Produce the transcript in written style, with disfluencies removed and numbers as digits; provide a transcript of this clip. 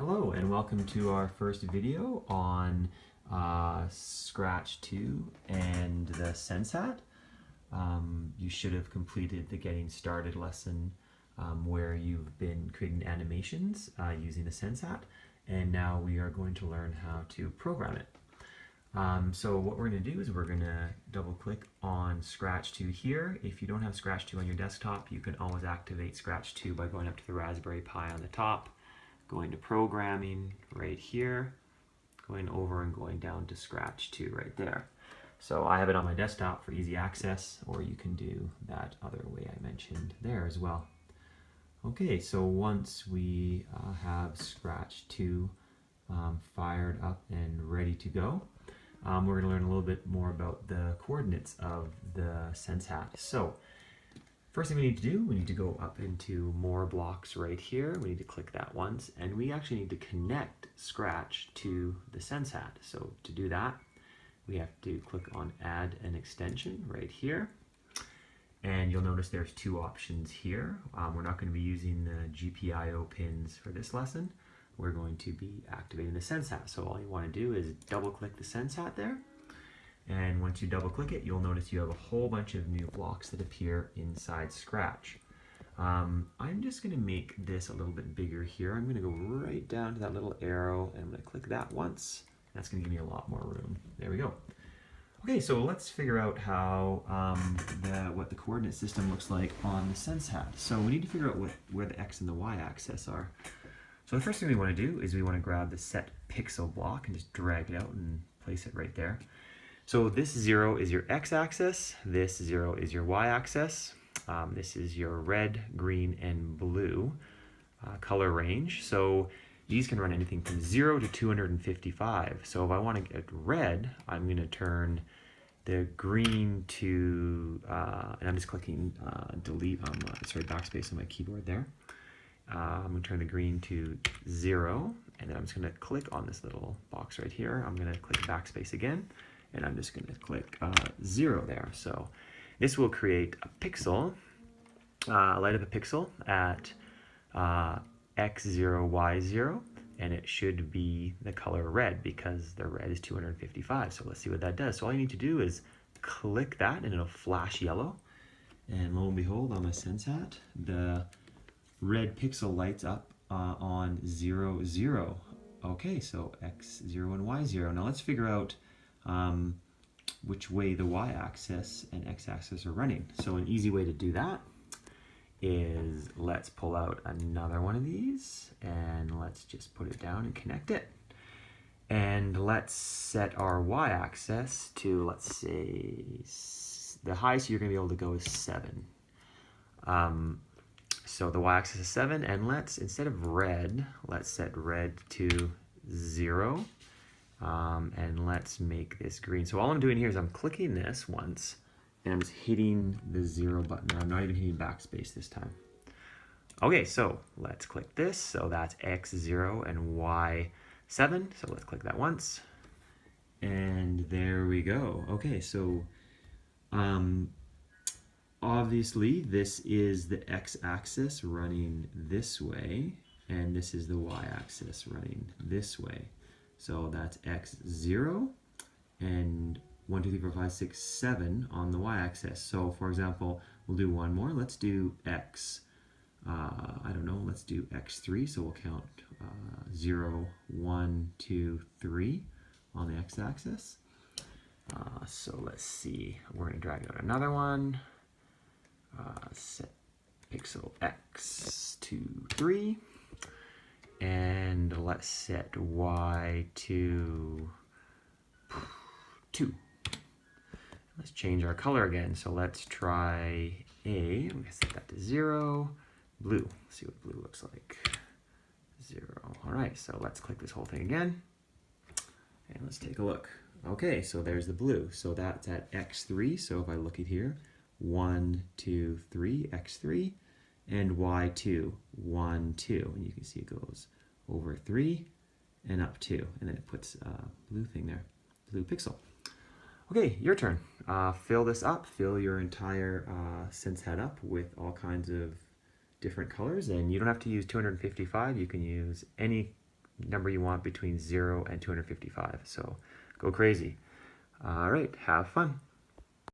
Hello and welcome to our first video on Scratch 2 and the Sensat. You should have completed the Getting Started lesson where you've been creating animations using the Sensat, and now we are going to learn how to program it. So what we're going to do is we're going to double click on Scratch 2 here. If you don't have Scratch 2 on your desktop, you can always activate Scratch 2 by going up to the Raspberry Pi on the top, going to programming right here, going over and going down to Scratch 2 right there. So I have it on my desktop for easy access, or you can do that other way I mentioned there as well. Okay, so once we have Scratch 2 fired up and ready to go, we're going to learn a little bit more about the coordinates of the Sensat. So first thing we need to do, we need to go up into more blocks right here. We need to click that once, and we actually need to connect Scratch to the Sensat. So to do that, we have to click on Add an Extension right here. And you'll notice there's two options here. We're not going to be using the GPIO pins for this lesson. We're going to be activating the Sensat. So all you want to do is double click the Sensat there. And once you double click it, you'll notice you have a whole bunch of new blocks that appear inside Scratch. I'm just going to make this a little bit bigger here. I'm going to go right down to that little arrow, and I'm going to click that once. That's going to give me a lot more room. There we go. Okay, so let's figure out how what the coordinate system looks like on the Sensat. So we need to figure out where the X and the Y axis are. So the first thing we want to do is we want to grab the set pixel block and just drag it out and place it right there. So this 0 is your x-axis, this 0 is your y-axis, this is your red, green, and blue color range. So these can run anything from 0 to 255. So if I want to get red, I'm going to turn the green to, and I'm just clicking delete on backspace on my keyboard there. I'm going to turn the green to 0, and then I'm just going to click on this little box right here. I'm going to click backspace again, and I'm just going to click 0 there. So this will create a pixel, a light up a pixel at x0, y0, and it should be the color red because the red is 255. So let's see what that does. So all you need to do is click that, and it'll flash yellow. And lo and behold, on my Sensat, the red pixel lights up on 0, 0. Okay, so x0 and y0. Now let's figure out which way the y-axis and x-axis are running. So an easy way to do that is let's pull out another one of these, and let's just put it down and connect it. And let's set our y-axis to, let's say, the highest you're going to be able to go is 7. So the y-axis is 7, and let's, instead of red, let's set red to 0. And let's make this green. So all I'm doing here is I'm clicking this once, and I'm just hitting the 0 button. I'm not even hitting backspace this time. Okay, so let's click this. So that's x0 and y7. So let's click that once. And there we go. Okay, so obviously this is the x-axis running this way, and this is the y-axis running this way. So that's x0 and 1, 2, 3, 4, 5, 6, 7 on the y-axis. So for example, we'll do one more. Let's do x, I don't know, let's do x3. So we'll count 0, 1, 2, 3 on the x-axis. So let's see, we're going to drag out another one. Set pixel x to 3. And let's set y to 2. Let's change our color again. So let's try A. I'm going to set that to 0. Blue. Let's see what blue looks like. 0. All right, so let's click this whole thing again. And let's take a look. Okay, so there's the blue. So that's at x3. So if I look at here, 1, 2, 3, x3. And y2, 1, 2. And you can see it goes over 3 and up 2. And then it puts a blue thing there, blue pixel. Okay, your turn. Fill this up, fill your entire Sensat up with all kinds of different colors. And you don't have to use 255. You can use any number you want between 0 and 255. So go crazy. All right, have fun.